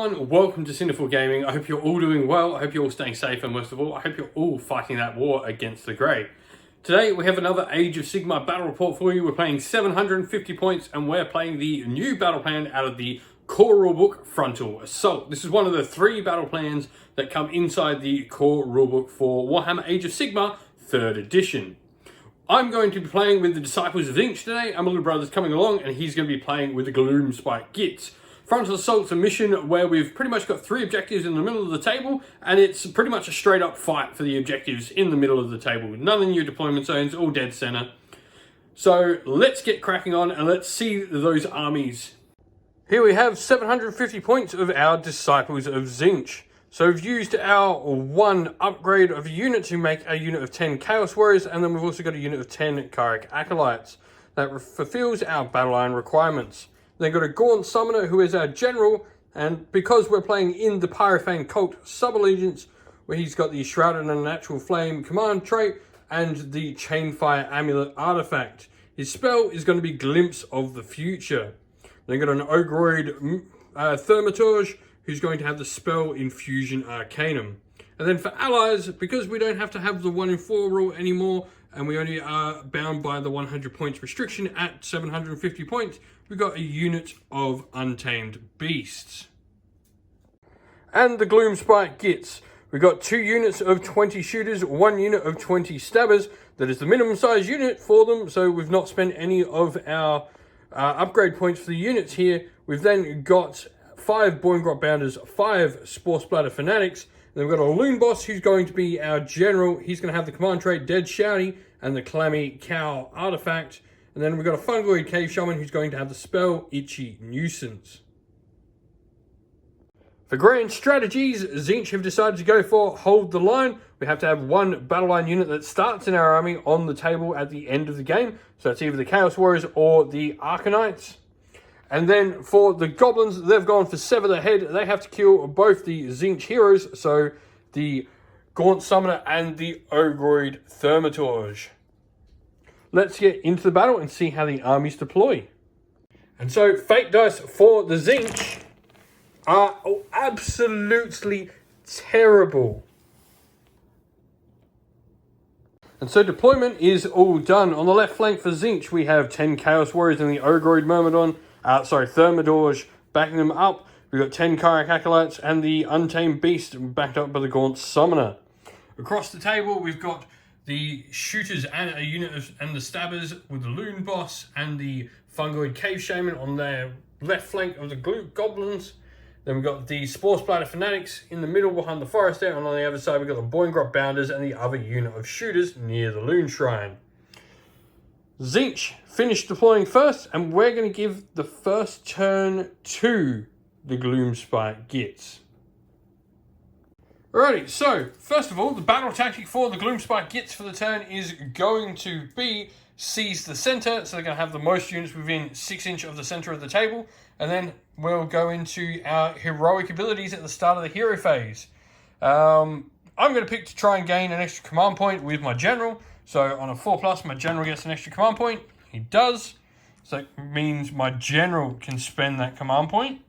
everyone, welcome to Sinful Gaming. I hope you're all doing well, I hope you're all staying safe, and most of all, I hope you're all fighting that war against the grey. Today we have another Age of Sigmar battle report for you. We're playing 750 points and we're playing the new battle plan out of the core rulebook, Frontal Assault. This is one of the 3 battle plans that come inside the core rulebook for Warhammer Age of Sigmar 3rd edition. I'm going to be playing with the Disciples of Tzeentch today, and my little brother's coming along and he's going to be playing with the Gloomspite Gitz. Frontal Assault's a mission where we've pretty much got 3 objectives in the middle of the table, and it's pretty much a straight up fight for the objectives in the middle of the table. None of the new deployment zones, all dead center. So let's get cracking on and let's see those armies. Here we have 750 points of our Disciples of Tzeentch. So we've used our 1 upgrade of a unit to make a unit of 10 Chaos Warriors, and then we've also got a unit of 10 Kharak Acolytes. That fulfills our battle line requirements. Then got a Gaunt Summoner who is our general, and because we're playing in the Pyrofane cult sub-allegiance, where he's got the Shrouded in Unnatural Flame command trait and the Chainfire Amulet artifact. His spell is going to be Glimpse of the Future. Then got an Ogre Thermitors who's going to have the spell Infusion Arcanum. And then for allies, because we don't have to have the 1 in 4 rule anymore, and we only are bound by the 100 points restriction at 750 points, we've got a unit of Untamed Beasts. And the Gloomspite Gitz. We've got 2 units of 20 shooters, 1 unit of 20 stabbers. That is the minimum size unit for them, so we've not spent any of our upgrade points for the units here. We've then got 5 Boingrot Bounders, 5 Spore Splatter Fanatics. Then we've got a Loon Boss who's going to be our general. He's going to have the command trait Dead Shouty and the Clammy Cow artifact. And then we've got a Fungoid Cave Shaman who's going to have the spell Itchy Nuisance. For grand strategies, Tzeentch have decided to go for Hold the Line. We have to have 1 battle line unit that starts in our army on the table at the end of the game. So it's either the Chaos Warriors or the Arcanites. And then for the Goblins, they've gone for Sever the Head. They have to kill both the Tzeentch heroes, so the Gaunt Summoner and the Ogre Thermitors. Let's get into the battle and see how the armies deploy. And so Fate dice for the Tzeentch are absolutely terrible. And so deployment is all done. On the left flank for Tzeentch, we have 10 Chaos Warriors and the Ogre Thermitors backing them up. We've got 10 Kharak Acolytes and the Untamed Beast backed up by the Gaunt Summoner. Across the table, we've got the Shooters and a unit and the Stabbers with the Loon Boss and the Fungoid Cave Shaman on their left flank of the Goblins. Then we've got the Spore Splatter Fanatics in the middle behind the forest there, and on the other side we've got the Boingrot Bounders and the other unit of Shooters near the Loon Shrine. Tzeentch finished deploying first, and we're going to give the first turn to the Gloomspite Gitz. Alrighty, so first of all, the battle tactic for the Gloomspite Gitz for the turn is going to be seize the center. So they're going to have the most units within 6 inch of the center of the table, and then we'll go into our heroic abilities at the start of the hero phase. I'm going to pick to try and gain an extra command point with my general. So on a 4+, my general gets an extra command point. He does. So that means my general can spend that command point.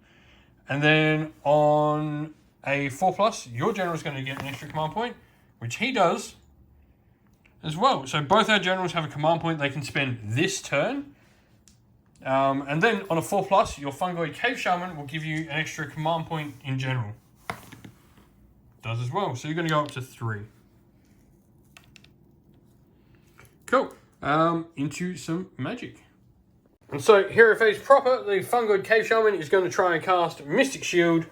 And then on a 4+, your general is going to get an extra command point, which he does as well. So both our generals have a command point they can spend this turn. And then on a 4+, your Fungoid Cave Shaman will give you an extra command point in general. Does as well. So you're going to go up to 3. Cool. Into some magic. And so, hero phase proper, the Fungoid Cave Shaman is going to try and cast Mystic Shield.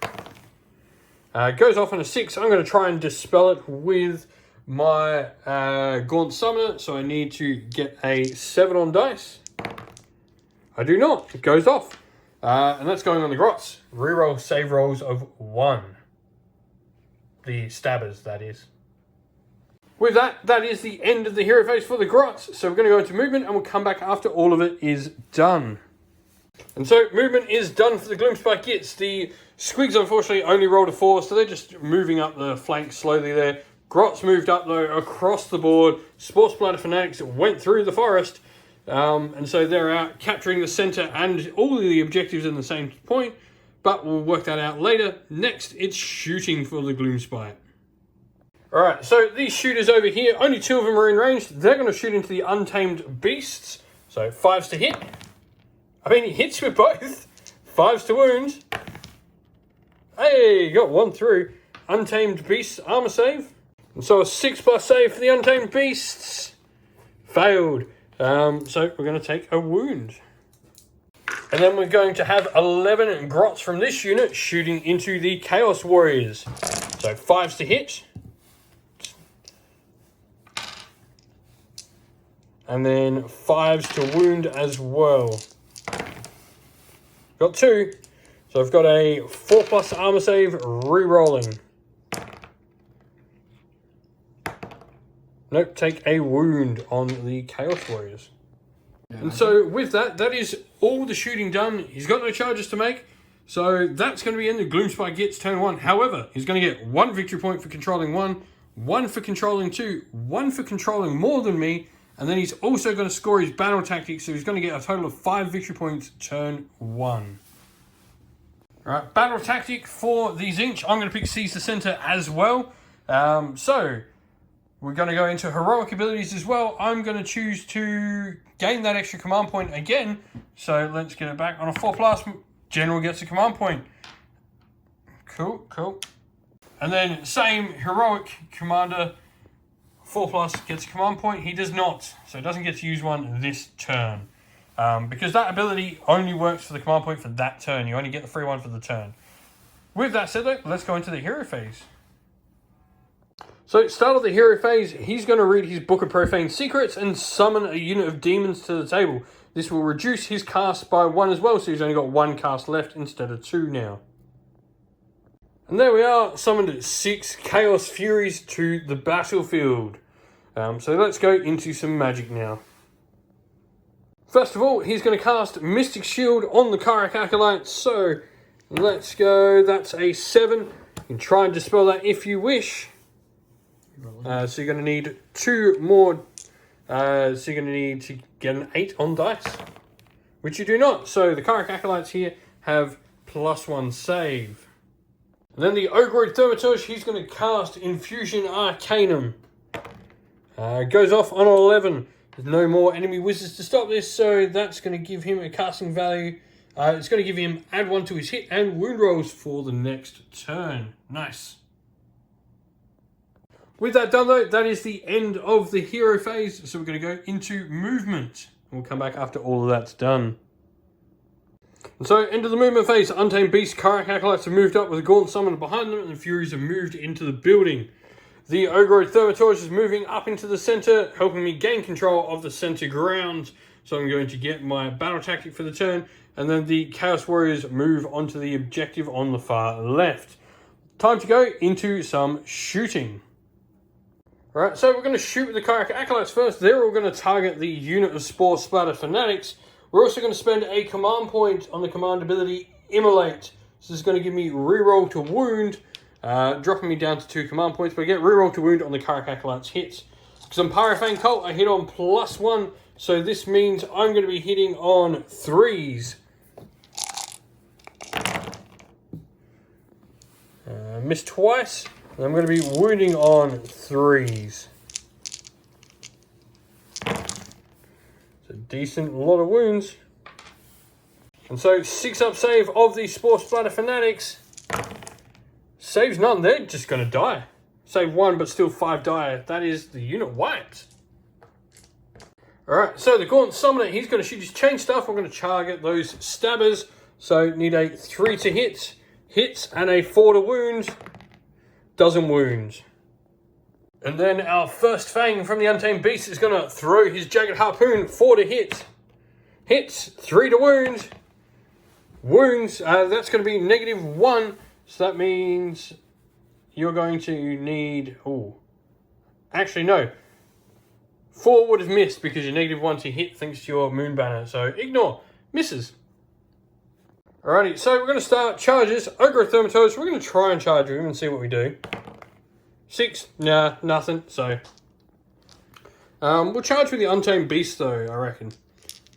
Goes off on a 6. I'm going to try and dispel it with my Gaunt Summoner. So I need to get a 7 on dice. I do not. It goes off. And that's going on the Grots. Reroll save rolls of 1. The Stabbers, that is. With that, that is the end of the hero phase for the Grots. So we're going to go into movement and we'll come back after all of it is done. And so movement is done for the Gloomspite Gitz. The Squigs unfortunately only rolled a 4, so they're just moving up the flank slowly there. Grots moved up though across the board. Spore Splatter Fanatics went through the forest. And so they're out capturing the center and all of the objectives in the same point. but we'll work that out later. Next, it's shooting for the Gloomspite. Alright, so these shooters over here, only 2 of them are in range. They're going to shoot into the Untamed Beasts. So 5s to hit. I mean, he hits with both. 5s to wound. Hey, got 1 through. Untamed Beasts armor save. And so a 6+ save for the Untamed Beasts. Failed. So we're going to take a wound. And then we're going to have 11 grots from this unit shooting into the Chaos Warriors. So 5s to hit. And then 5s to wound as well. Got 2. So I've got a 4+ armor save, re-rolling. Nope, take a wound on the Chaos Warriors. Yeah, and so with that, that is all the shooting done. He's got no charges to make. So that's going to be in the Gloomspite Gitz turn 1. However, he's going to get 1 victory point for controlling 1, 1 for controlling 2, 1 for controlling more than me, and then he's also going to score his battle tactics, so he's going to get a total of 5 victory points turn 1. Alright, battle tactic for the Tzeentch. I'm going to pick Seize the Center as well. So we're going to go into heroic abilities as well. I'm going to choose to gain that extra command point again. So let's get it back on a 4+. General gets a command point. Cool, cool. And then same heroic commander, 4+ gets a command point. He does not, so he doesn't get to use one this turn. Because that ability only works for the command point for that turn. You only get the free one for the turn. With that said though, let's go into the hero phase. So start of the hero phase, he's going to read his Book of Profane Secrets and summon a unit of demons to the table. This will reduce his cast by 1 as well, so he's only got 1 cast left instead of 2 now. And there we are, summoned 6 Chaos Furies to the battlefield. So let's go into some magic now. First of all, he's going to cast Mystic Shield on the Karak Acolyte. So let's go, that's a 7. You can try and dispel that if you wish. So you're going to need 2 more. So you're going to need to get an 8 on dice, which you do not. So the Karak Acolytes here have +1 save. And then the Ogre Thermitors, he's going to cast Infusion Arcanum. Goes off on 11. There's no more enemy wizards to stop this, so that's going to give him a casting value. It's going to give him add 1 to his hit and wound rolls for the next turn. Nice. With that done though, that is the end of the hero phase, so we're going to go into movement. We'll come back after all of that's done. And so, into the movement phase, Untamed Beast, Karak Acolytes have moved up with a Gaunt Summoner behind them, and the Furies have moved into the building. The Ogre Thermitors is moving up into the center, helping me gain control of the center ground. So I'm going to get my battle tactic for the turn, and then the Chaos Warriors move onto the objective on the far left. Time to go into some shooting. Alright, so we're going to shoot with the Karak Acolytes first. They're all going to target the unit of Spore Splatter Fanatics. We're also going to spend a command point on the command ability Immolate. So this is going to give me reroll to wound, dropping me down to 2 command points, but I get reroll to wound on the Karak Acolytes hits. Because I'm Pyrofane Cult, I hit on +1, so this means I'm going to be hitting on 3s. Missed twice, and I'm going to be wounding on 3s. It's a decent lot of wounds. And so 6-up save of the Spore Splatter Fanatics. Saves none, they're just going to die. Save 1, but still 5 die. That is the unit wiped. Alright, so the Gaunt Summoner, he's going to shoot his chain stuff. I'm going to target those stabbers. So need a 3 to hit. Hits and a 4 to wound. Doesn't wound. And then our first Fang from the Untamed Beast is going to throw his Jagged Harpoon. 4 to hit. Hits, 3 to wound. Wounds, that's going to be -1. So that means you're going to need... Oh, actually, no. 4 would have missed because you're -1 to hit thanks to your Moon Banner. So ignore. Misses. Alrighty, so we're going to start charges. Ogre Thermitors, we're going to try and charge with him and see what we do. 6, nah, nothing, so. We'll charge with the Untamed Beast though, I reckon.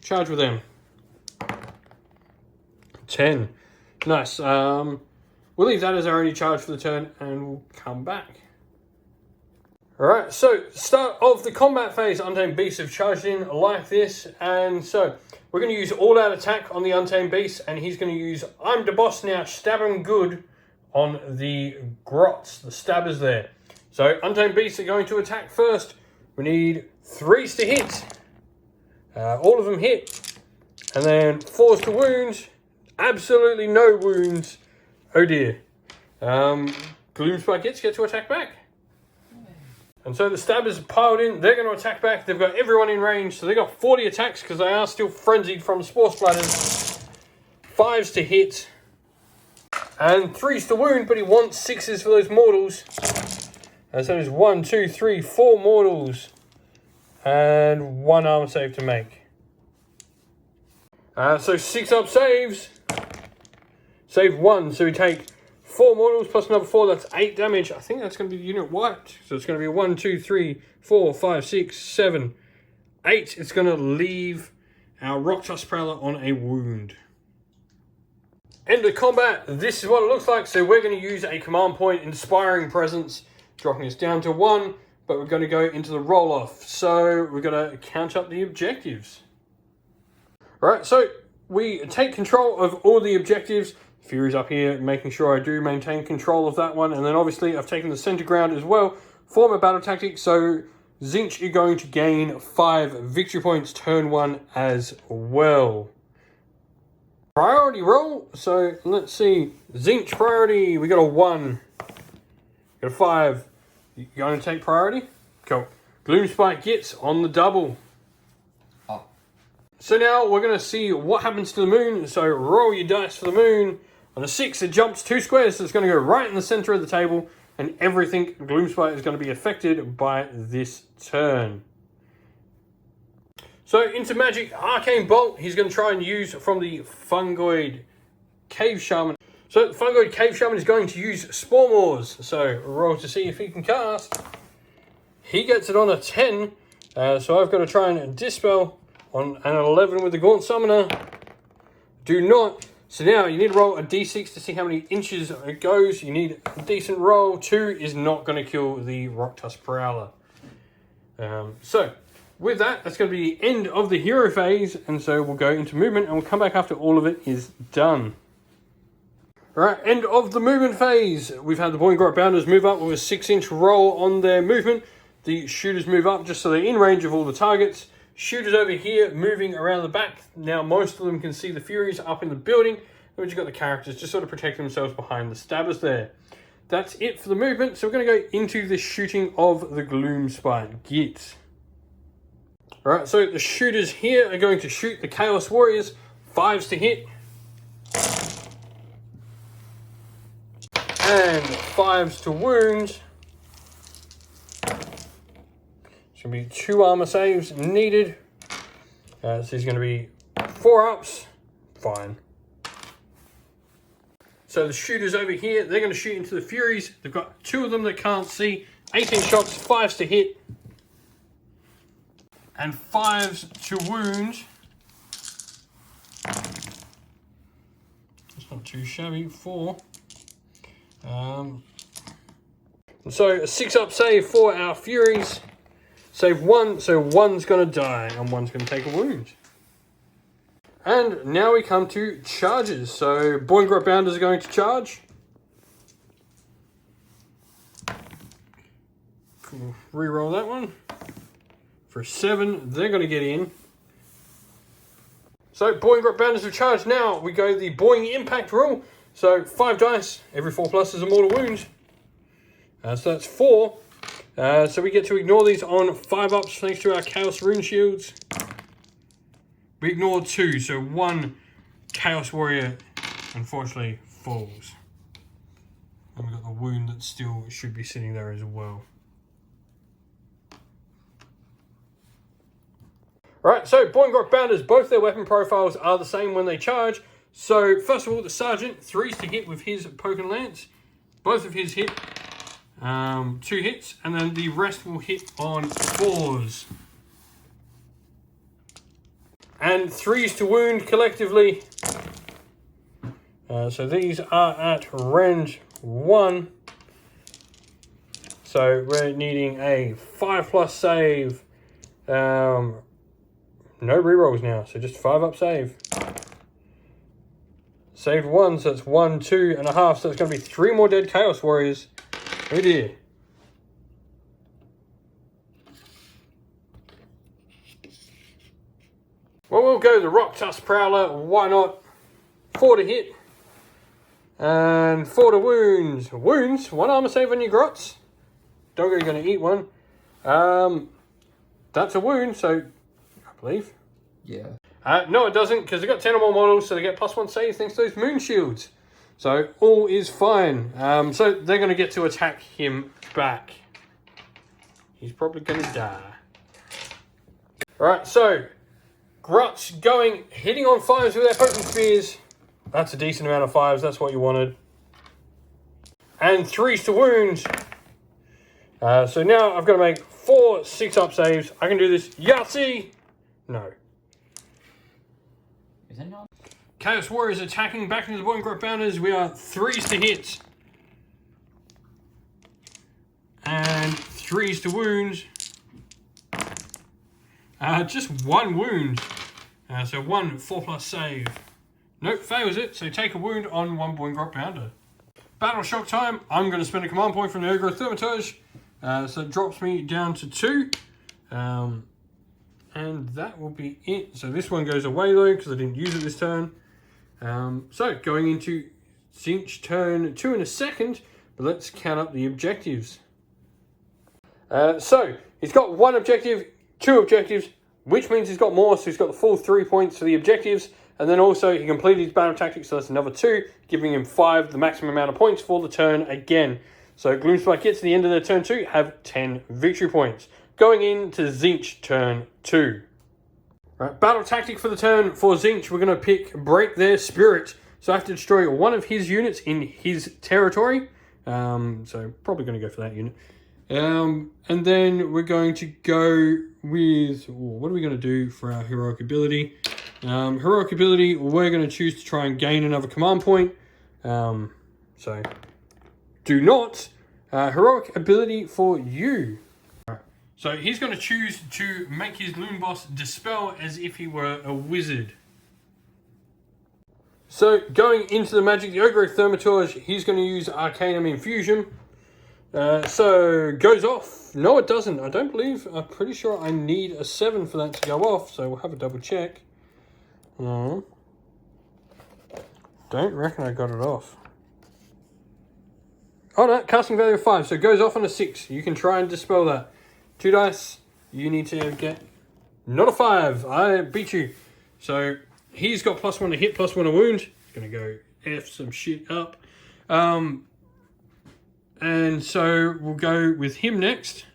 Charge with them. 10. Nice. We'll leave that as our only charge for the turn, and we'll come back. Alright, so start of the combat phase, Untamed Beasts have charged in like this, and so we're going to use all-out attack on the Untamed Beast, and he's going to use I'm the boss now, stab him good on the grots, the stabbers there. So Untamed Beasts are going to attack first. We need 3s to hit. All of them hit. And then 4s to wound. Absolutely no wounds. Oh dear. Gloomspite Gitz get to attack back. And so the stabbers are piled in. They're going to attack back. They've got everyone in range. So they've got 40 attacks because they are still frenzied from spore splatters. 5s to hit. And 3s to wound, but he wants 6s for those mortals. And so there's 1, 2, 3, 4 mortals. And 1 armor save to make. So 6 up saves. Save 1. So we take 4 mortals plus another 4. That's 8 damage. I think that's going to be the unit wiped. So it's going to be 1, 2, 3, 4, 5, 6, 7, 8. It's going to leave our Rock-Tusk Prowler on a wound. End of combat. This is what it looks like. So we're going to use a command point, Inspiring Presence, dropping us down to 1. But we're going to go into the roll-off. So we're going to count up the objectives. Alright, so we take control of all the objectives. Fury's up here, making sure I do maintain control of that one. And then obviously I've taken the center ground as well for my battle tactic. So Tzeentch, you're going to gain 5 victory points turn 1 as well. Priority roll. So let's see. Tzeentch priority. We got a 1. Got a 5. You going to take priority? Cool. Gloomspite Gitz on the double. Oh. So now we're going to see what happens to the moon. So roll your dice for the moon. On a 6, it jumps 2 squares, so it's going to go right in the center of the table, and everything Gloomspite is going to be affected by this turn. So into magic, Arcane Bolt, he's going to try and use from the Fungoid Cave Shaman. So the Fungoid Cave Shaman is going to use Spore Maws. So roll to see if he can cast. He gets it on a 10, so I've got to try and Dispel on an 11 with the Gaunt Summoner. Do not. So now you need to roll a d6 to see how many inches it goes. You need a decent roll. 2 is not going to kill the Rock-Tusk Prowler. So with that, that's going to be the end of the hero phase. And so we'll go into movement and we'll come back after all of it is done. Alright, end of the movement phase. We've had the Boiling Grot Bounders move up with a 6-inch roll on their movement. The shooters move up just so they're in range of all the targets. Shooters over here moving around the back. Now most of them can see the Furies up in the building. And we've just got the characters just sort of protecting themselves behind the stabbers there. That's it for the movement. So we're going to go into the shooting of the Gloomspite Gitz. Alright, so the shooters here are going to shoot the Chaos Warriors. 5s to hit. And 5s to wound. It's going to be 2 armor saves needed. So he's going to be 4 ups. Fine. So the shooters over here, they're going to shoot into the Furies. They've got 2 of them that can't see. 18 shots, 5s to hit. And 5s to wound. It's not too shabby. 4. So a 6-up save for our Furies. Save 1, so 1's going to die and 1's going to take a wound. And now we come to charges. So Boiling Grot Bounders are going to charge. Cool. Reroll that one. For 7, they're going to get in. So Boiling Grot Bounders have charged. Now we go the Boiling Impact rule. So 5 dice, every 4 plus is a mortal wound. So that's 4. So we get to ignore these on 5 ups thanks to our Chaos Rune Shields. We ignored 2, so 1 Chaos Warrior unfortunately falls. And we've got the wound that still should be sitting there as well. Alright, so Boiling Grot Bounders, both their weapon profiles are the same when they charge. So first of all, the Sergeant, 3s to hit with his Poke and Lance. Both of his hit. 2 hits, and then the rest will hit on 4s. And 3s to wound collectively. So these are at range 1. So we're needing a 5+ save. No rerolls now, so just 5 up save. Saved 1, so that's 1, 2.5. So it's going to be 3 more dead Chaos Warriors. Oh dear. Well, we'll go the Rock Tusk Prowler. Why not? 4 to hit. And 4 to wounds. Wounds, 1 armor save on your grots. Doggo, you're going to eat one. That's a wound, so I believe. Yeah. No, it doesn't, because they've got 10 or more models, so they get +1 save thanks to those moon shields. So all is fine. So they're going to get to attack him back. He's probably going to die. Alright, so Grots going, hitting on 5s with their potent spears. That's a decent amount of 5s, that's what you wanted. And 3s to wounds. So now I've got to make 4 6-up saves. I can do this. Yahtzee! No. Is that not? Chaos Warriors attacking back into the Boy and Grot Bounders. We are 3s to hit. And 3s to wounds. Just 1 wound. So 1 4+ save. Nope, fails it. So take a wound on 1 Boy and Grot Bounder. Battle Shock time. I'm going to spend a command point from the Ogre Thermitors. So it drops me down to 2. And that will be it. So this one goes away though, because I didn't use it this turn. So going into Tzeentch turn 2 in a second, but let's count up the objectives. So he's got 1 objective, 2 objectives, which means he's got more, so he's got the full 3 points for the objectives, and then also he completed his battle tactics, so that's another 2, giving him 5, the maximum amount of points for the turn again. So Gloomspite Gitz at the end of their turn 2 have 10 victory points. Going into Tzeentch turn 2. Right, battle tactic for the turn for Tzeentch, we're going to pick Break Their Spirit. So I have to destroy 1 of his units in his territory. So probably going to go for that unit. And then we're going to go with, what are we going to do for our heroic ability? Heroic ability, we're going to choose to try and gain another command point. So do not. Heroic ability for you. So he's going to choose to make his Loon Boss dispel as if he were a wizard. So going into the magic, the Ogre Thermitors, he's going to use Arcanum Infusion. So goes off. No, it doesn't. I don't believe. I'm pretty sure I need a 7 for that to go off. So we'll have a double check. Don't reckon I got it off. Oh no, casting value of 5. So it goes off on a 6. You can try and dispel that. 2 dice. You need to get not a 5. I beat you. So he's got +1 to hit, +1 to wound. He's going to go F some shit up. And so we'll go with him next.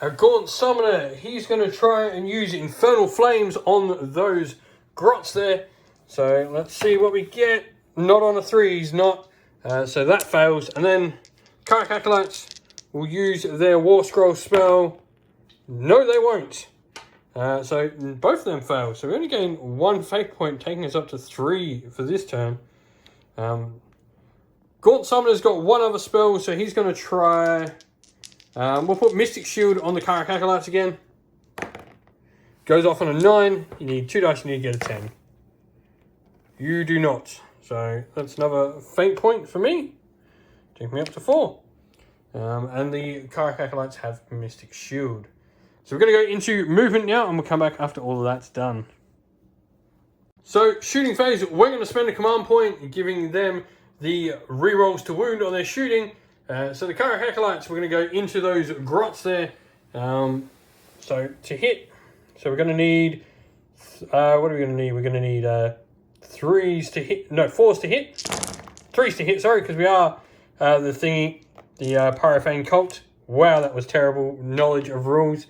Our Gaunt Summoner, he's going to try and use Infernal Flames on those grots there. So let's see what we get. Not on a 3, he's not. So that fails. And then Karak Acolytes will use their War Scroll spell. No, they won't. So both of them fail. So we only gain 1 fate point, taking us up to 3 for this turn. Gaunt Summoner's got 1 other spell, so he's going to try... we'll put Mystic Shield on the Karak Acolytes again. Goes off on a 9. You need 2 dice, you need to get a 10. You do not. So that's another fate point for me. Take me up to 4. And the Karak Acolytes have Mystic Shield. So we're going to go into movement now, and we'll come back after all of that's done. So shooting phase, we're going to spend a command point, giving them the rerolls to wound on their shooting. So the Karak Acolytes, we're going to go into those grots there. So to hit, so we're going to need, what are we going to need? We're going to need 3s to hit, no, 4s to hit. 3s to hit, sorry, because we are the thingy, the Pyrofane cult. Wow, that was terrible knowledge of rules.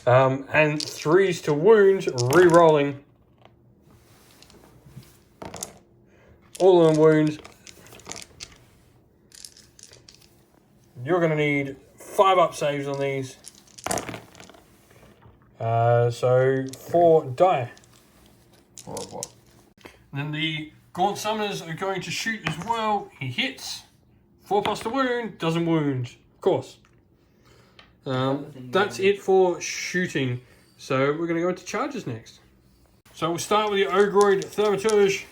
And 3s to wound, re-rolling. All of them wounds. You're going to need 5 up saves on these. So 4 die. Or what? And then the Gaunt Summoners are going to shoot as well. He hits. 4+ to wound. Doesn't wound. Of course. That's it for shooting. So we're going to go into charges next. So we'll start with the Ogre Thermitors.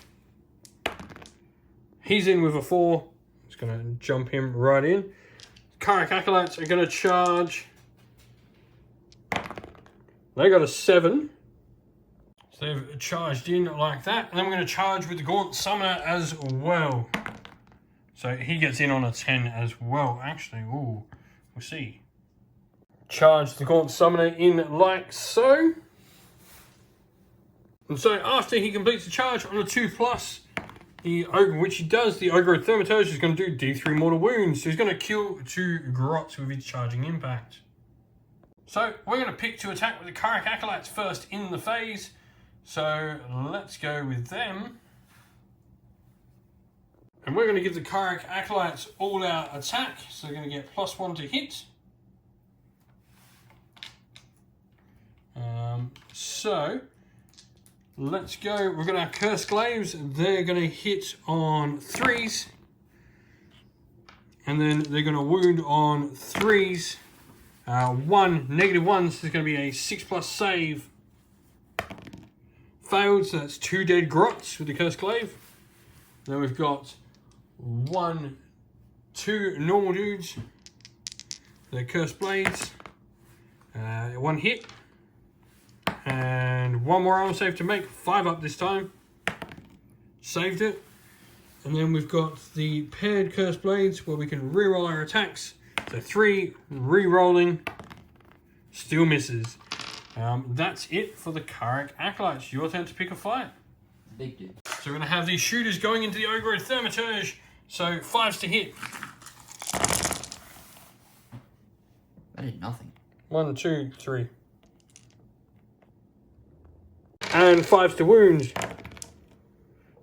He's in with a 4. Just going to jump him right in. Karak Acolytes are going to charge. They got a 7. So they've charged in like that. And then we're going to charge with the Gaunt Summoner as well. So he gets in on a 10 as well. Actually, ooh, we'll see. Charge the Gaunt Summoner in like so. And so after he completes the charge on a 2+, the Ogre, which he does, the Ogre Thermitors is going to do D3 mortal wounds. So he's going to kill 2 grots with his charging impact. So we're going to pick to attack with the Karak Acolytes first in the phase. So let's go with them. And we're going to give the Karak Acolytes all-out attack. So they're going to get +1 to hit. So let's go. We've got our Cursed Glaives. They're going to hit on 3s. And then they're going to wound on 3s. 1, -1, so there's going to be a 6+ save. Failed, so that's 2 dead grots with the Cursed Glaive. Then we've got 1, 2 normal dudes. They're Cursed Blades. 1 hit. And 1 more armor save to make. 5 up this time. Saved it. And then we've got the paired Cursed Blades where we can reroll our attacks. So 3 re-rolling. Still misses. That's it for the Karak Acolytes. Your turn to pick a fight. Big dude. So we're going to have these shooters going into the Ogre Thermitors. So 5s to hit. I did nothing. 1, 2, 3. And 5s to wound.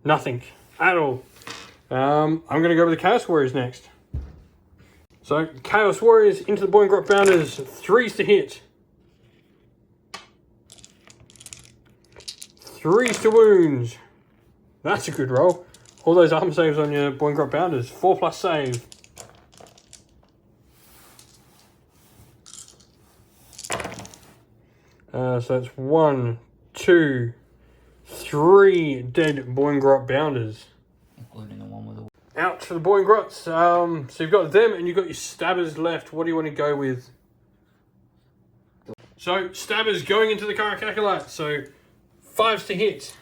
Nothing at all. I'm going to go with the Chaos Warriors next. So Chaos Warriors into the Boy and Grot Bounders. 3s to hit. 3s to wound. That's a good roll. All those armor saves on your Boy and Grot Bounders. 4+ save. So that's 1, 2, 3 dead Boy and Grot Bounders. Including the one with the... Out for the Boy and Grots. So you've got them and you've got your Stabbers left. What do you want to go with? So Stabbers going into the Karak Acolytes. So 5s to hit.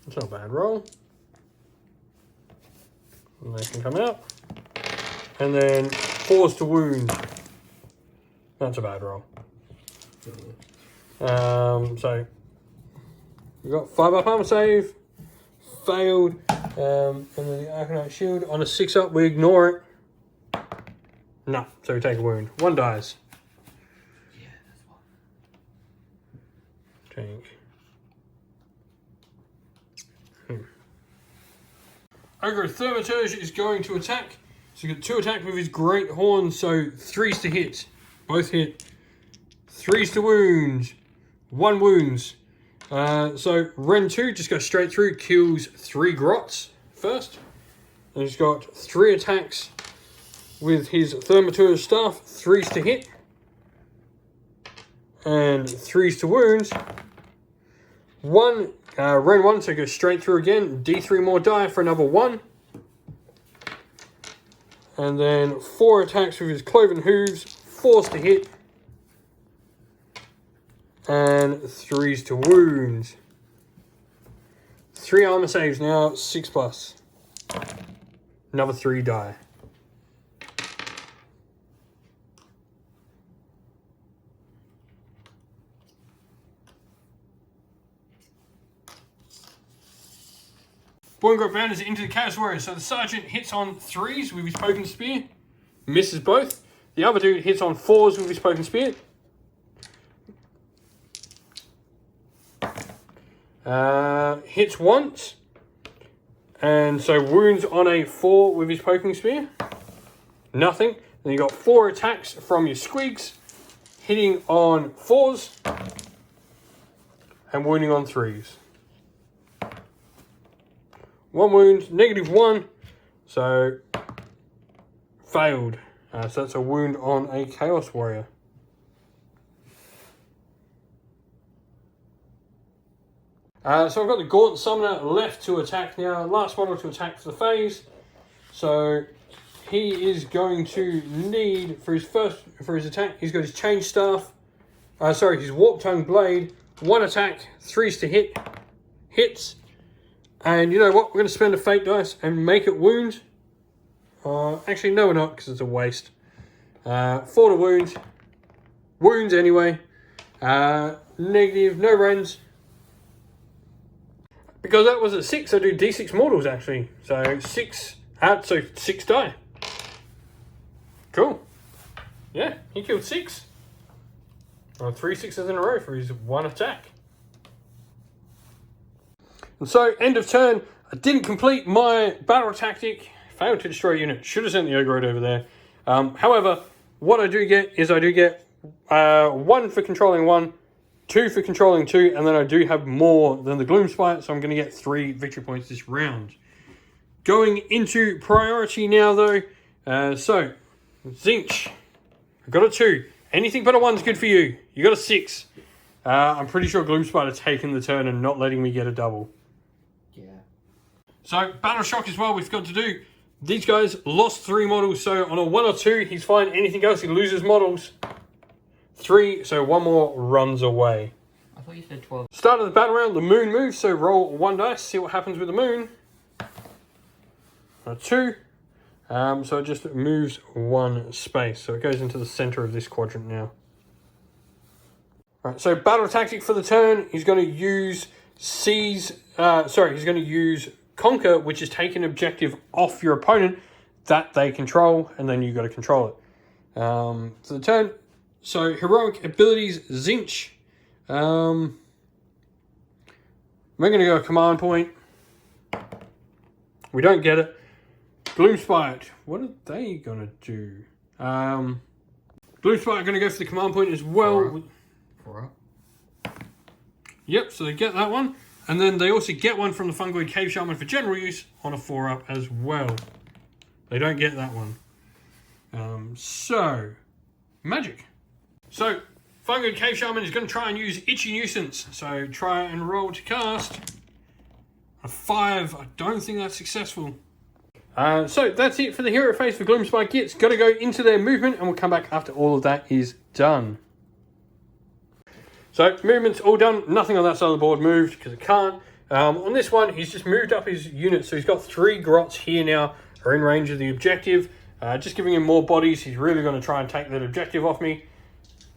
That's not a bad roll. And they can come out. And then 4s to wound. That's a bad roll. So we've got 5 up armor save. Failed. And then the Arcanite Shield on a 6 up, we ignore it. No, so we take a wound. 1 dies. Yeah, that's one. Tank. Ogre Thermitors is going to attack. So you get 2 attack with his Great Horn, so 3s to hit. Both hit. 3s to wound. 1 wounds. So Ren 2 just goes straight through, kills 3 grots first. And he's got 3 attacks with his Thermitor staff, 3s to hit. And 3s to wounds. Ren 1, so goes straight through again. D3 more die for another 1. And then 4 attacks with his Cloven Hooves, 4s to hit. And 3s to wound. 3 armor saves now, 6+. Another 3 die. Boy and Grot Bounders into the Chaos Warriors. So the Sergeant hits on 3s with his Poking Spear. Misses both. The other dude hits on 4s with his Poking Spear. Hits once. And so wounds on a 4 with his Poking Spear. Nothing. Then you got 4 attacks from your Squigs. Hitting on 4s. And wounding on 3s. 1 wound, -1. So, failed. So that's a wound on a Chaos Warrior. So I've got the Gaunt Summoner left to attack now. Last model to attack for the phase. So he is going to need, for his attack, he's got his Change Staff. His Warp Tongue Blade. 1 attack, 3s to hit. Hits. And you know what? We're going to spend a Fate Dice and make it wound. Actually, no we're not, because it's a waste. 4 to wound. Wounds anyway. Negative, no rends. Because that was at 6, I do D6 mortals actually. So 6 die. Cool. Yeah, he killed 6. 3 6s in a row for his 1 attack. And so, end of turn, I didn't complete my battle tactic. Failed to destroy a unit. Should have sent the Ogre over there. However, what I do get is I do get 1 for controlling 1, 2 for controlling 2, and then I do have more than the Gloomspite, so I'm going to get 3 victory points this round. Going into priority now, though. So, Tzeentch. I got a 2. Anything but a 1's good for you. You got a 6. I'm pretty sure Gloomspite has taken the turn and not letting me get a double. Yeah. So, Battle Shock as well, we've got to do. These guys lost 3 models, so on a 1 or 2, he's fine. Anything else, he loses models. 3, so 1 more runs away. I thought you said 12. Start of the battle round, the moon moves, so roll 1 dice, see what happens with the moon. A 2. So it just moves 1 space. So it goes into the center of this quadrant now. All right, so battle tactic for the turn, he's going to use he's going to use Conquer, which is take an objective off your opponent that they control, and then you got to control it. For the turn, so heroic abilities, Tzeentch. We're going to go command point. We don't get it. Gloomspite, what are they going to do? Gloomspite are going to go for the command point as well. 4 up. Yep, so they get that one. And then they also get one from the Fungoid Cave Shaman for general use on a 4-up as well. They don't get that one. So, magic. So, Fungoid Cave Shaman is going to try and use Itchy Nuisance. So, try and roll to cast. A 5. I don't think that's successful. So, that's it for the hero phase for Gloomspite Gitz. Got to go into their movement, and we'll come back after all of that is done. So, movement's all done. Nothing on that side of the board moved, because it can't. On this one, he's just moved up his unit. So, he's got 3 grots here now, are in range of the objective. Just giving him more bodies. He's really going to try and take that objective off me.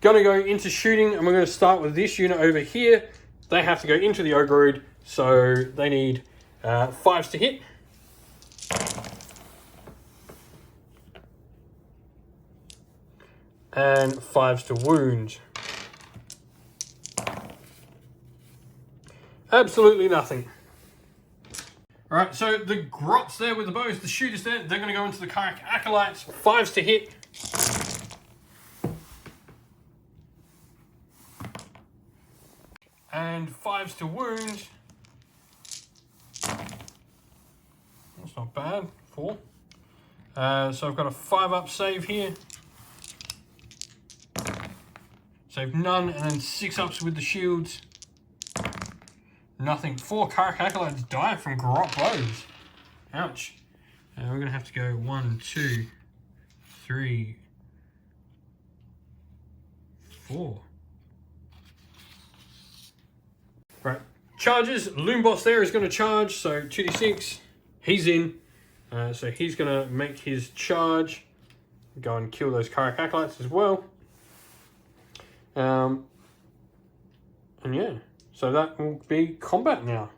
Going to go into shooting, and we're going to start with this unit over here. They have to go into the Ogre, so they need 5s to hit. And 5s to wound. Absolutely nothing. Alright, so the grots there with the bows, the shooters there, they're going to go into the Kayak Acolytes. 5s to hit. And 5s to wound. That's not bad. 4. So I've got a 5-up save here. Save none, and then 6-ups with the shields. Nothing. 4 Kayak Acolytes die from grot blows. Ouch. We're going to have to go 1, 2, 3, 4. Right. Charges. Loom Boss there is going to charge. So 2d6. He's in. So he's going to make his charge. Go and kill those Kayak Acolytes as well. And yeah. So that will be combat now.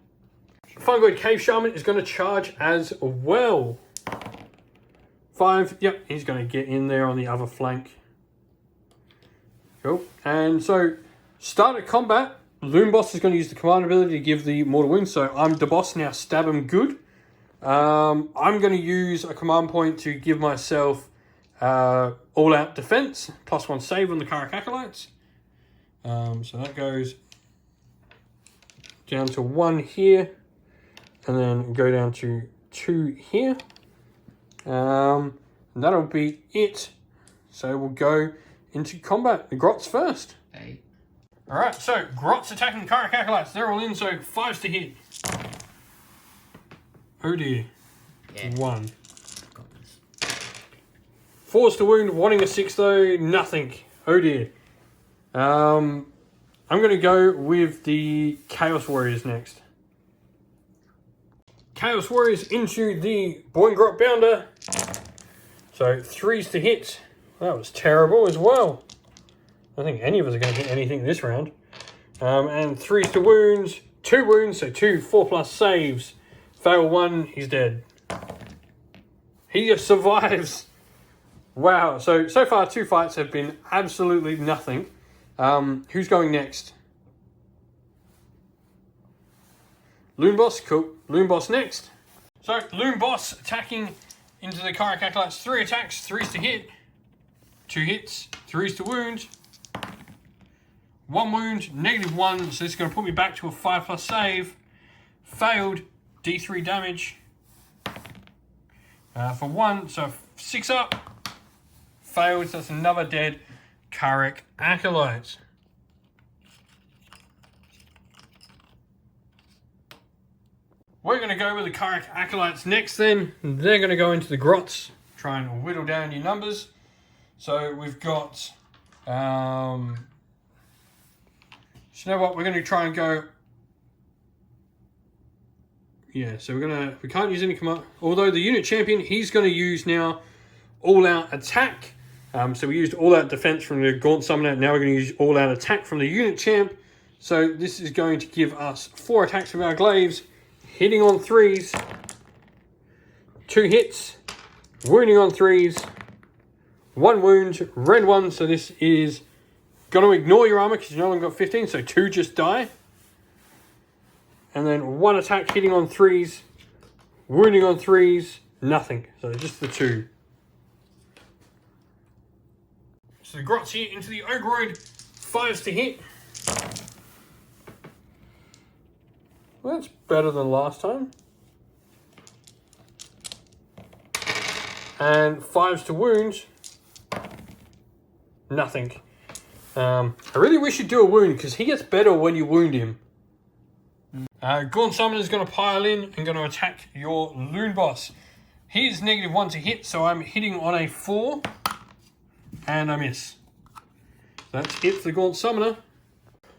Fungoid Cave Shaman is going to charge as well. 5. Yep, he's going to get in there on the other flank. Cool. And so, start of combat. Loom Boss is going to use the command ability to give the mortal wound. So I'm the boss now. Stab him good. I'm going to use a command point to give myself all-out defense. +1 save on the Kayak Acolytes. So that goes down to 1 here. and then go down to 2 here. And that'll be it. So we'll go into combat. The Grots first. 8. Alright, so Grots attacking the Karak Acolytes. They're all in, so 5s to hit. Oh dear. Yeah. 1. Got this. 4s to wound, wanting a 6 though, nothing. Oh dear. I'm going to go with the Chaos Warriors next. Chaos Warriors into the Boingrot Bounder. So 3s to hit. That was terrible as well. I don't think any of us are going to get anything this round. And 3s to wounds. 2 wounds, so 2 4+ saves. Fail 1, he's dead. He just survives. Wow, so far 2 fights have been absolutely nothing. Who's going next? Loon Boss, cool. Loon Boss next. So, Loon Boss attacking into the Karak Acolytes. 3 attacks, 3s to hit. 2 hits, 3s to wound. 1 wound, -1, so this is going to put me back to a 5+ save. Failed, D3 damage. For 1, so 6 up. Failed, so that's another dead Karak Acolyte. We're going to go with the Karak Acolytes next then. They're going to go into the Grots. Try and whittle down your numbers. So we've got... so you know what? We're going to try and go... Yeah, so we can't use any command. Although the unit champion, he's going to use now all-out attack. So we used all-out defense from the Gaunt Summoner. Now we're going to use all-out attack from the unit champ. So this is going to give us 4 attacks with our glaives. Hitting on 3s, 2 hits, wounding on 3s, 1 wound, red 1, so this is going to ignore your armor because you no longer got 15, so 2 just die. And then 1 attack hitting on 3s, wounding on 3s, nothing, so just the 2. So the Grots here into the Ogroid, 5s to hit. Well, that's better than last time. And 5s to wound. Nothing. I really wish you'd do a wound because he gets better when you wound him. Gaunt Summoner is going to pile in and going to attack your Loon Boss. He's -1 to hit, so I'm hitting on a 4. And I miss. That's it for the Gaunt Summoner.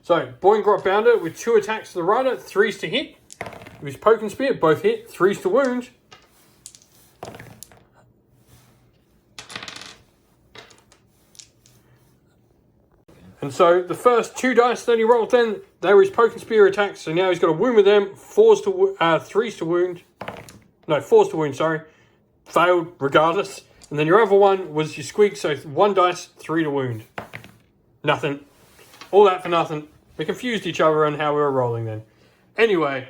So, Boingrot Bounder with 2 attacks to the rider, 3s to hit. With his Poke and Spear, both hit, 3s to wound. And so, the first 2 dice that he rolled then, they were his Poke and Spear attacks, so now he's got a wound with them, 3s to wound. No, 4s to wound, sorry. Failed, regardless. And then your other one was your Squeak, so 1 dice, 3 to wound. Nothing. All that for nothing. We confused each other on how we were rolling then. Anyway,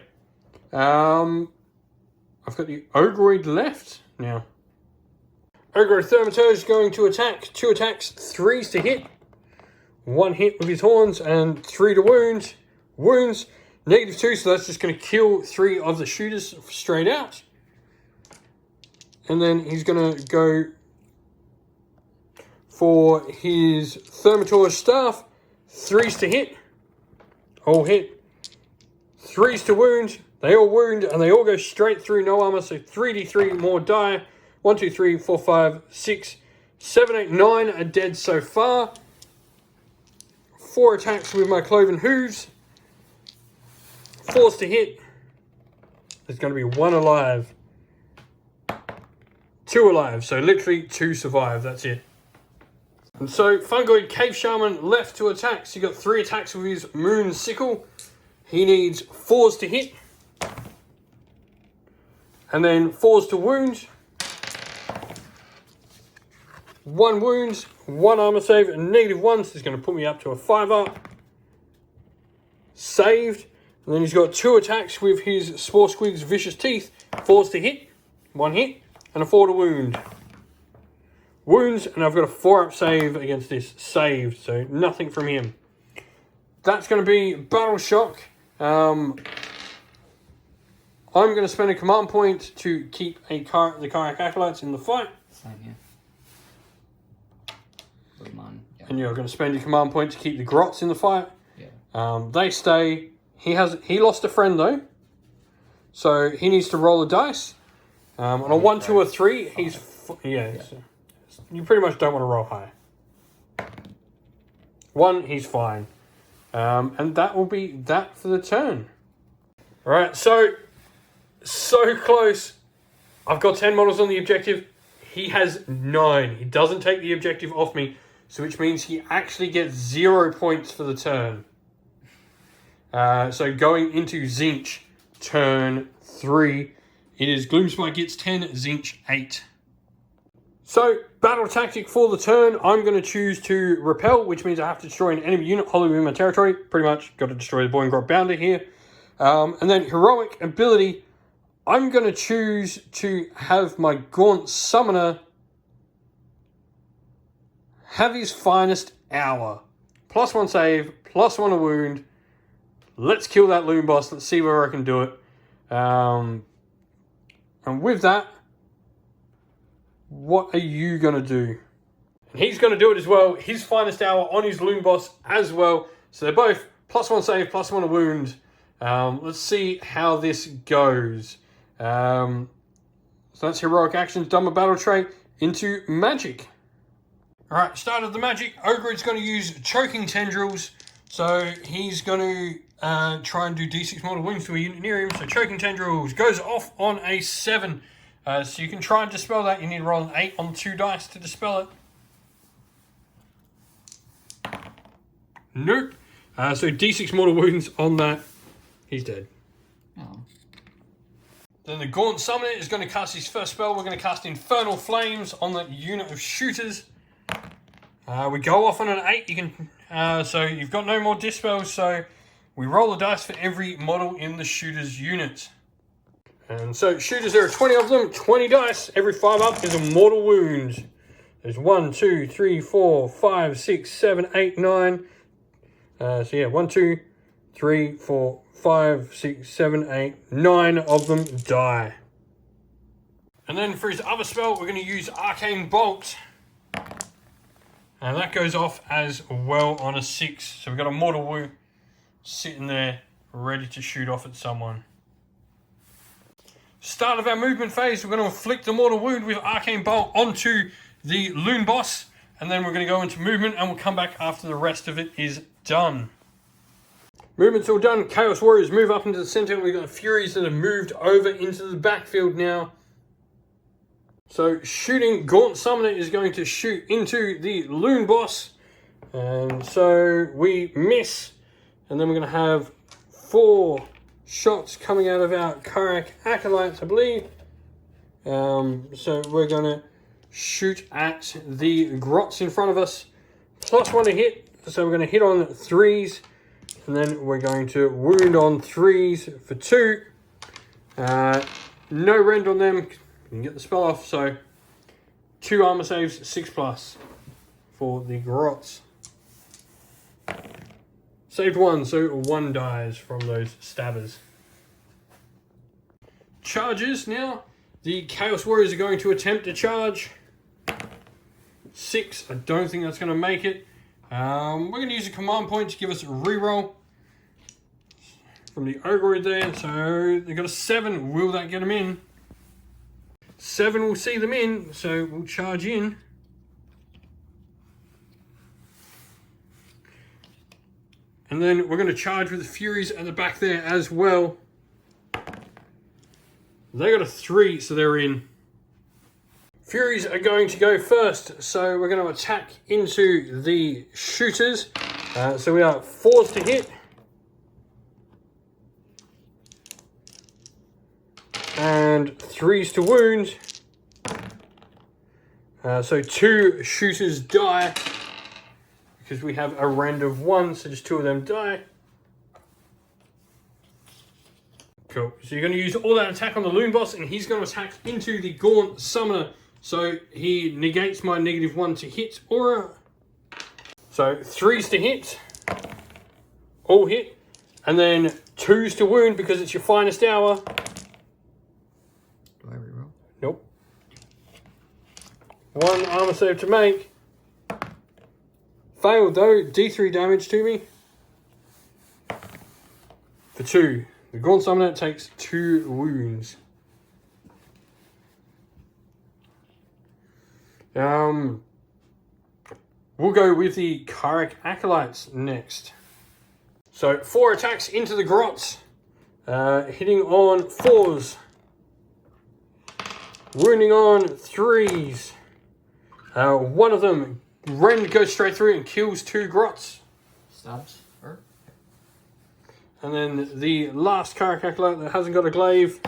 I've got the Ogroid left now. Ogre Thermitors going to attack. 2 attacks, 3s to hit. 1 hit with his horns and 3 to wound. Wounds, -2, so that's just going to kill 3 of the shooters straight out. And then he's going to go for his Thermitor staff. 3s to hit. All hit. 3s to wound. They all wound and they all go straight through, no armor. So 3d3 more die. 1, 2, 3, 4, 5, 6, 7, 8, 9 are dead so far. 4 attacks with my Cloven Hooves. 4s to hit. There's going to be 1 alive. 2 alive. So literally 2 survive. That's it. And so, Fungoid Cave Shaman left to attack. So you got 3 attacks with his Moon Sickle. He needs 4s to hit. And then 4s to wound. 1 wound, 1 armor save, and -1. So he's going to put me up to a 5 up. Saved. And then he's got 2 attacks with his Spore Squig's Vicious Teeth. 4s to hit. 1 hit. And a 4 to wound. Wounds, and I've got a 4-up save against this. Saved, so nothing from him. That's going to be Battle Shock. I'm going to spend a command point to keep the Kayak Acolytes in the fight. Same here. Put them on. Yeah. And you're going to spend your command point to keep the Grots in the fight. Yeah. They stay. He lost a friend though, so he needs to roll a dice. On a 1, 2, or 3, he's yeah. So you pretty much don't want to roll high. 1, he's fine, and that will be that for the turn. All right, so close. I've got 10 models on the objective. He has 9. He doesn't take the objective off me, so which means he actually gets 0 points for the turn. So going into Tzeentch, turn 3, it is Gloomspite Gitz 10, Tzeentch 8. So, battle tactic for the turn, I'm going to choose to repel, which means I have to destroy an enemy unit wholly within my territory. Pretty much got to destroy the Boy and Grot Bounder here. And then heroic ability, I'm going to choose to have my Gaunt Summoner have his finest hour. +1 save, +1 a wound. Let's kill that Loon Boss. Let's see where I can do it. And with that, what are you going to do? And he's going to do it as well. His finest hour on his Loon Boss as well. So they're both +1 save, +1 a wound. Let's see how this goes. So that's heroic actions, done with battle trait, into magic. Alright, start of the magic. Ogre is going to use choking tendrils. So he's going to try and do d6 mortal wounds to a unit near him. So choking tendrils goes off on a 7. So you can try and dispel that. You need to roll an 8 on 2 dice to dispel it. Nope. So d6 mortal wounds on that. He's dead. Oh. Then the Gaunt Summoner is going to cast his first spell. We're going to cast Infernal Flames on the unit of shooters. We go off on an 8. You can, so you've got no more dispels. So we roll the dice for every model in the shooter's unit. And so shooters, there are 20 of them. 20 dice. Every 5 up is a mortal wound. There's 1, 2, 3, 4, 5, 6, 7, 8, 9. So yeah, 1, 2, 3, 4, 5, 6, 7, 8, 9 of them die. And then for his other spell, we're going to use Arcane Bolt. And that goes off as well on a 6. So we've got a mortal wound sitting there, ready to shoot off at someone. Start of our movement phase, we're going to inflict the mortal wound with Arcane Bolt onto the Loon Boss. And then we're going to go into movement and we'll come back after the rest of it is done. Movement's all done. Chaos Warriors move up into the center. We've got Furies that have moved over into the backfield now. So shooting Gaunt Summoner is going to shoot into the Loon Boss. And so we miss. And then we're going to have 4 shots coming out of our Kayak Acolytes, I believe. So we're going to shoot at the Grots in front of us. +1 to hit. So we're going to hit on 3s. And then we're going to wound on 3s for 2. No rend on them. You can get the spell off. So 2 armor saves, 6+ for the Grots. Saved 1, so 1 dies from those stabbers. Charges now. The Chaos Warriors are going to attempt to charge. 6, I don't think that's going to make it. We're going to use a command point to give us a reroll from the Ogre there. So they've got a 7. Will that get them in? 7 will see them in, so we'll charge in. And then we're going to charge with the Furies at the back there as well. They got a 3, so they're in. Furies are going to go first, so we're going to attack into the shooters. So we are 4s to hit. And 3s to wound. So 2 shooters die. Because we have a rend of 1, so just 2 of them die. Cool. So you're going to use all that attack on the Loon Boss, and he's going to attack into the Gaunt Summoner. So he negates my -1 to hit aura. So 3s to hit. All hit. And then 2s to wound because it's your finest hour. 1 armor save to make. Failed though, D3 damage to me. For 2. The Gaunt Summoner takes 2 wounds. We'll go with the Kharak Acolytes next. So 4 attacks into the grots, hitting on 4s, wounding on 3s. One of them, Rend, goes straight through and kills 2 grots. Stabs. And then the last Kharak Acolyte that hasn't got a glaive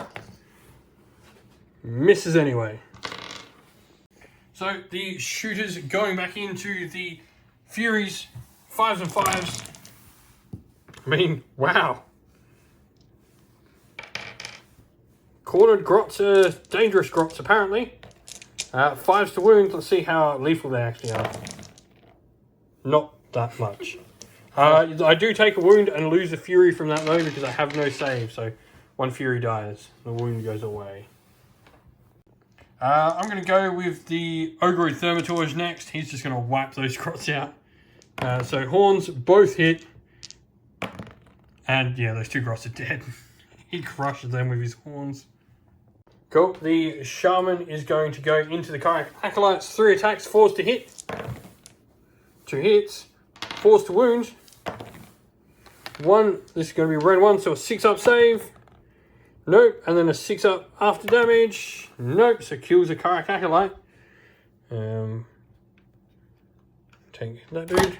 misses anyway. So the shooters going back into the Furies, 5s and 5s. I mean, wow. Cornered grots are dangerous grots, apparently. 5s to wound. Let's see how lethal they actually are. Not that much. I do take a wound and lose a Fury from that though, because I have no save. So 1 Fury dies. The wound goes away. I'm going to go with the Ogre Thermitors next. He's just going to wipe those grots out. So horns both hit. And yeah, those 2 grots are dead. He crushes them with his horns. Cool. The Shaman is going to go into the Kharak Acolytes. 3 attacks, 4s to hit. 2 hits. 4s to wound. 1. This is going to be red 1, so a 6-up save. Nope. And then a 6-up after damage. Nope. So kills a Kharak Acolyte. Take that dude.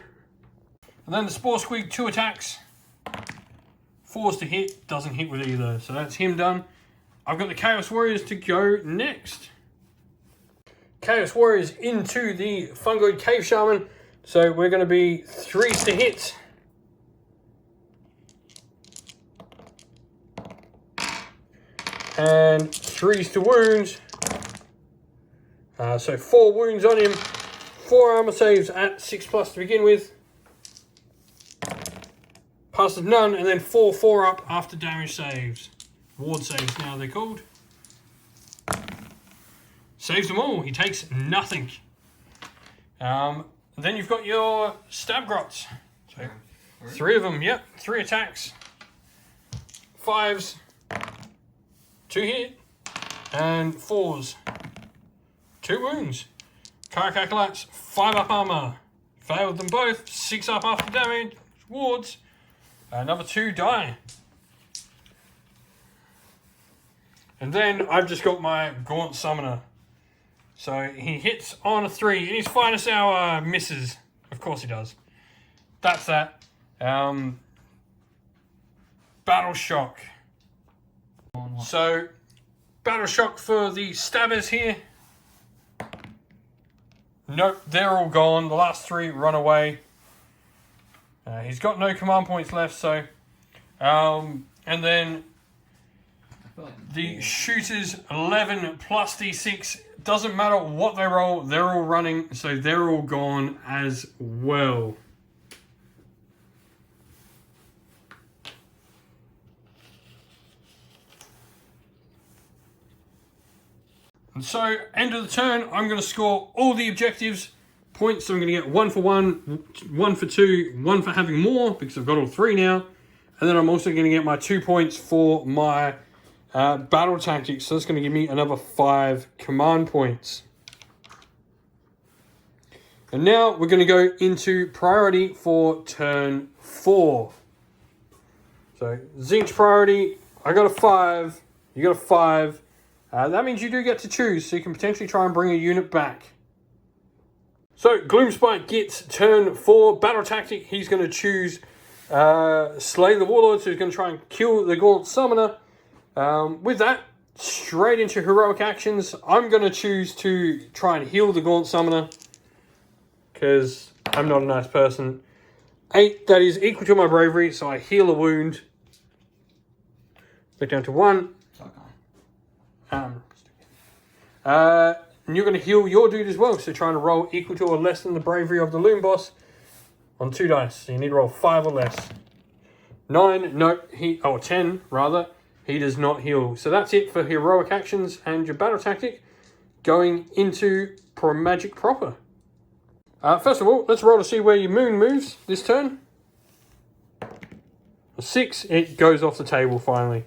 And then the Spore Squig, 2 attacks. 4s to hit. Doesn't hit with either. So that's him done. I've got the Chaos Warriors to go next. Chaos Warriors into the Fungoid Cave Shaman. So we're going to be 3s to hit. And 3s to wound. So 4 wounds on him. 4 armor saves at 6+ to begin with. Passes none, and then 4 up after damage saves. Ward saves now they're called. Saves them all. He takes nothing. Then you've got your stab grots. So 3 of them, yep. 3 attacks. 5s. 2 hit. And 4s. 2 wounds. Kharak Acolytes, 5-up armor. Failed them both. 6-up after damage. Wards. Another 2 die. And then I've just got my Gaunt Summoner. So he hits on a 3. In his finest hour, misses. Of course he does. That's that. Battle Shock. So, Battle Shock for the stabbers here. Nope, they're all gone. The last 3 run away. He's got no command points left, so... and then the shooters, 11 plus D6. Doesn't matter what they roll, they're all running, so they're all gone as well. And so, end of the turn, I'm going to score all the objectives points. So I'm going to get 1 for 1, 1 for 2, 1 for having more, because I've got all 3 now. And then I'm also going to get my 2 points for my battle tactics. So that's going to give me another 5 command points. And now we're going to go into priority for turn 4. So Tzeentch priority, I got a 5, you got a 5. That means you do get to choose, so you can potentially try and bring a unit back. So, Gloomspite Gitz, turn 4, battle tactic. He's going to choose Slay the Warlord, so he's going to try and kill the Gaunt Summoner. With that, straight into heroic actions. I'm going to choose to try and heal the Gaunt Summoner, because I'm not a nice person. 8, that is equal to my bravery, so I heal a wound. Back down to 1. And you're going to heal your dude as well, so trying to roll equal to or less than the bravery of the Loom Boss on 2 dice. So you need to roll 5 or less. 9, no, 10 rather, he does not heal. So that's it for heroic actions and your battle tactic. going into Magic proper. First of all, let's roll to see where your moon moves this turn. A 6, it goes off the table finally.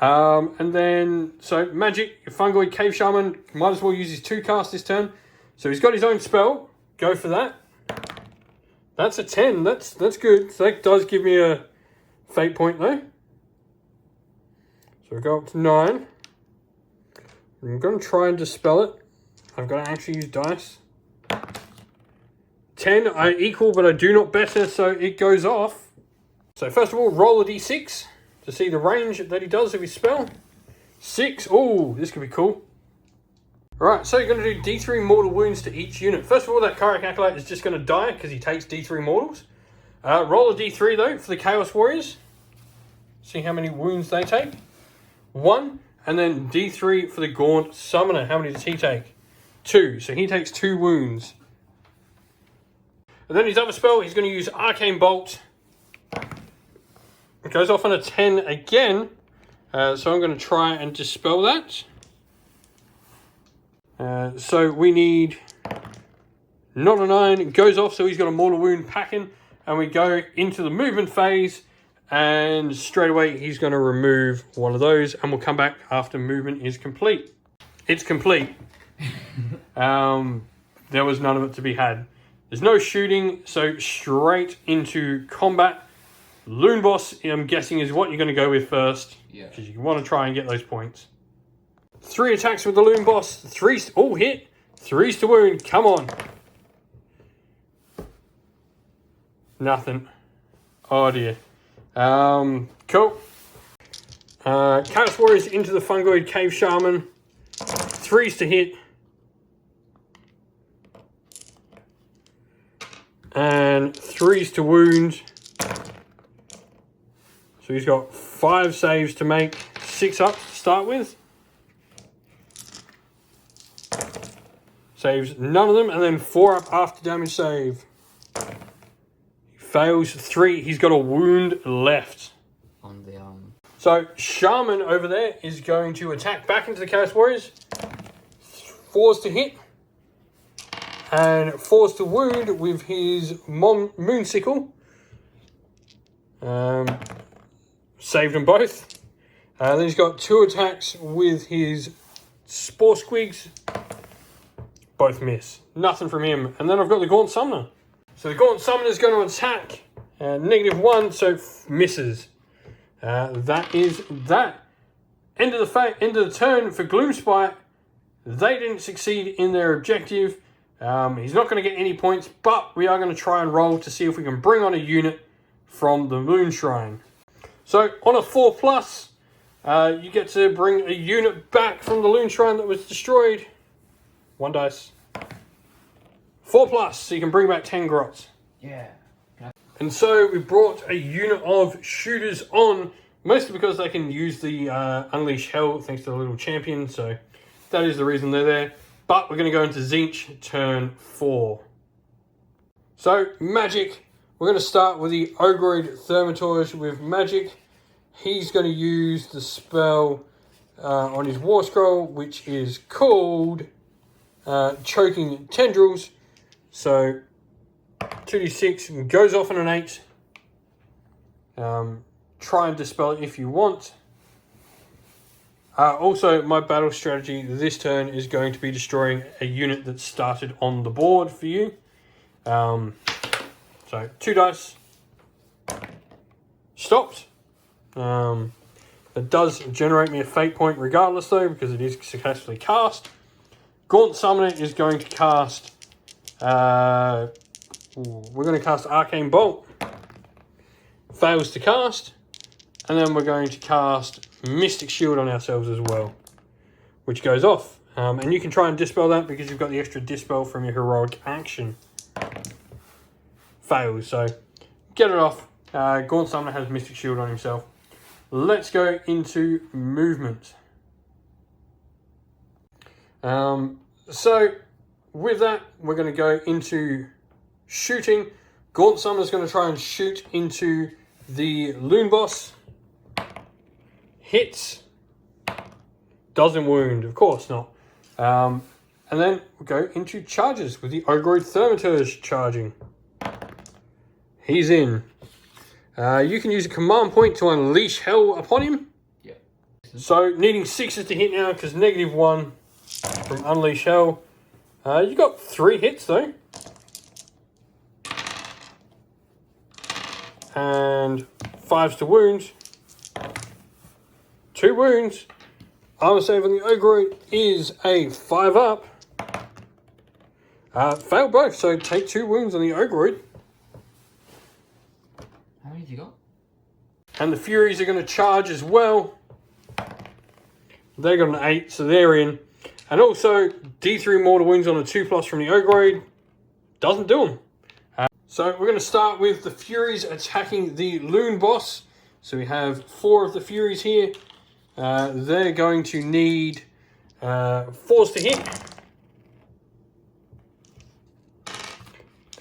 And then, so Magic, your Fungoid Cave Shaman, might as well use his 2 cast this turn. So he's got his own spell. Go for that. That's a 10. That's good. So that does give me a fate point though. So we go up to 9. I'm going to try and dispel it. I've got to actually use dice. 10, I equal, but I do not better, so it goes off. So first of all, roll a d6 to see the range that he does of his spell. 6. Oh, this could be cool. Alright, so you're going to do d3 mortal wounds to each unit. First of all, that Kyric Acolyte is just going to die because he takes d3 mortals. Roll a d3 though for the Chaos Warriors. See how many wounds they take. 1. And then d3 for the Gaunt Summoner. How many does he take? 2. So he takes 2 wounds. And then his other spell, he's going to use Arcane Bolt. It goes off on a 10 again. So I'm going to try and dispel that. So we need not a 9. It goes off, so he's got a mortal wound packing. And we go into the movement phase. And straight away, he's going to remove one of those. And we'll come back after movement is complete. It's complete. There was none of it to be had. There's no shooting, so straight into combat. Loon Boss, I'm guessing, is what you're going to go with first. Yeah. Because you want to try and get those points. 3 attacks with the Loon Boss. 3, oh, hit. 3's to wound. Come on. Nothing. Oh, dear. Cool. Chaos Warriors into the Fungoid Cave Shaman. 3's to hit. And 3's to wound. So he's got 5 saves to make. 6 up to start with. Saves none of them. And then 4 up after damage save. He fails 3. He's got a wound left. On the So Shaman over there is going to attack back into the Chaos Warriors. 4's to hit. And 4's to wound with his Moonsickle. Saved them both. Then he's got 2 attacks with his Spore Squigs. Both miss. Nothing from him. And then I've got the Gaunt Summoner. So the Gaunt Summoner is going to attack. -1, so misses. That is that. End of the turn for Gloomspite. They didn't succeed in their objective. He's not going to get any points, but we are going to try and roll to see if we can bring on a unit from the Moon Shrine. So on a 4+, you get to bring a unit back from the Moon Shrine that was destroyed. 1 dice. 4+, so you can bring back 10 grots. yeah. And so we brought a unit of shooters on, mostly because they can use the Unleash Hell thanks to the little champion, so that is the reason they're there. But we're going to go into Tzeentch turn 4. So, Magic. We're going to start with the Ogre Thermitors with Magic. He's going to use the spell on his War Scroll, which is called Choking Tendrils. So, 2d6 goes off on an 8. Try and dispel it if you want. Also, my battle strategy this turn is going to be destroying a unit that started on the board for you. So, 2 dice. Stopped. It does generate me a fate point regardless though, because it is successfully cast. Gaunt Summoner is going to cast... we're going to cast Arcane Bolt. Fails to cast. And then we're going to cast Mystic Shield on ourselves as well, which goes off. And you can try and dispel that because you've got the extra dispel from your heroic action. Fails, so get it off. Gaunt Summoner has Mystic Shield on himself. Let's go into movement. So with that, we're going to go into shooting. Gaunt Summoner is going to try and shoot into the Loon Boss. Hits. Doesn't wound, of course not. And then we'll go into charges with the Ogre Thermitors charging. He's in. You can use a command point to unleash hell upon him. Yeah. So needing 6s to hit now because -1 from unleash hell. You got 3 hits though. And 5s to wounds. 2 wounds. Armor save on the Ogre is a 5-up. Failed both, so take 2 wounds on the Ogre. How many have you got? And the Furies are going to charge as well. They got an 8, so they're in. And also, D3 mortal wounds on a 2+ from the Ogre. Doesn't do them. So we're going to start with the Furies attacking the Loon boss. So we have 4 of the Furies here. They're going to need 4s to hit.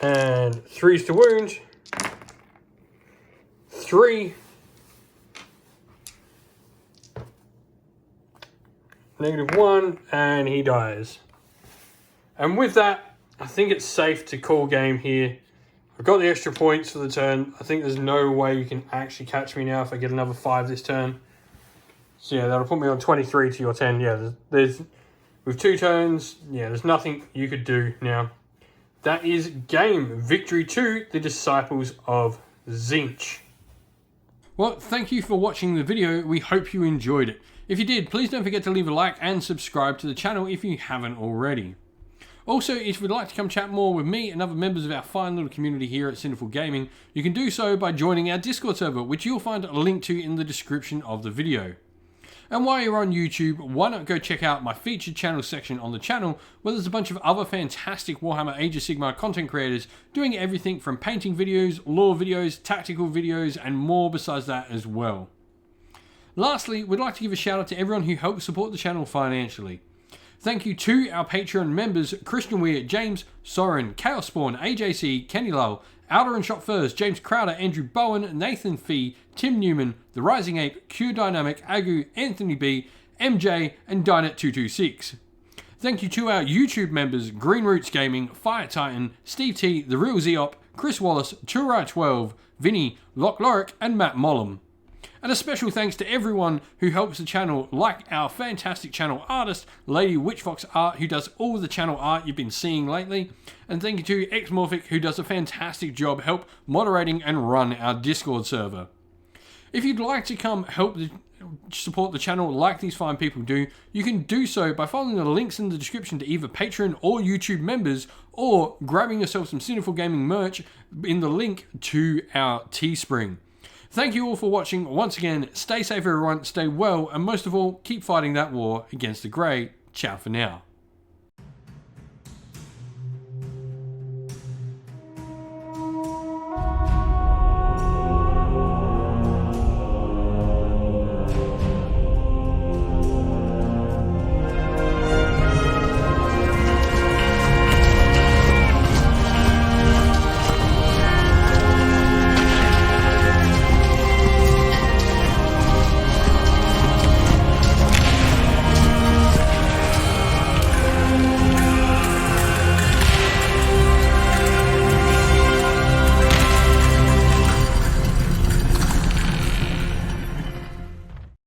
And 3s to wound. 3. -1, and he dies. And with that, I think it's safe to call game here. I've got the extra points for the turn. I think there's no way you can actually catch me now if I get another 5 this turn. So yeah, that'll put me on 23 to your 10. Yeah, there's with 2 turns, yeah, there's nothing you could do now. That is game. Victory to the Disciples of Tzeentch. Well, thank you for watching the video. We hope you enjoyed it. If you did, please don't forget to leave a like and subscribe to the channel if you haven't already. Also, if you'd like to come chat more with me and other members of our fine little community here at Sinful Gaming, you can do so by joining our Discord server, which you'll find a link to in the description of the video. And while you're on YouTube, why not go check out my featured channel section on the channel, where there's a bunch of other fantastic Warhammer Age of Sigmar content creators doing everything from painting videos, lore videos, tactical videos, and more besides that as well. Lastly, we'd like to give a shout out to everyone who helps support the channel financially. Thank you to our Patreon members, Christian Weir, James, Soren, Chaos Spawn, AJC, Kenny Lull, Outer and Shot Furs, James Crowder, Andrew Bowen, Nathan Fee, Tim Newman, The Rising Ape, Q Dynamic, Agu, Anthony B, MJ, and Dynet226. Thank you to our YouTube members, Green Roots Gaming, Fire Titan, Steve T, The Real Zeop, Chris Wallace, Turai12, Vinny, Loch Lorick, and Matt Mollum. And a special thanks to everyone who helps the channel, like our fantastic channel artist, Lady Witchfox Art, who does all the channel art you've been seeing lately. And thank you to Xmorphic, who does a fantastic job help moderating and run our Discord server. If you'd like to come help support the channel like these fine people do, you can do so by following the links in the description to either Patreon or YouTube members, or grabbing yourself some Sinful Gaming merch in the link to our Teespring. Thank you all for watching. Once again, stay safe everyone, stay well, and most of all, keep fighting that war against the Grey. Ciao for now.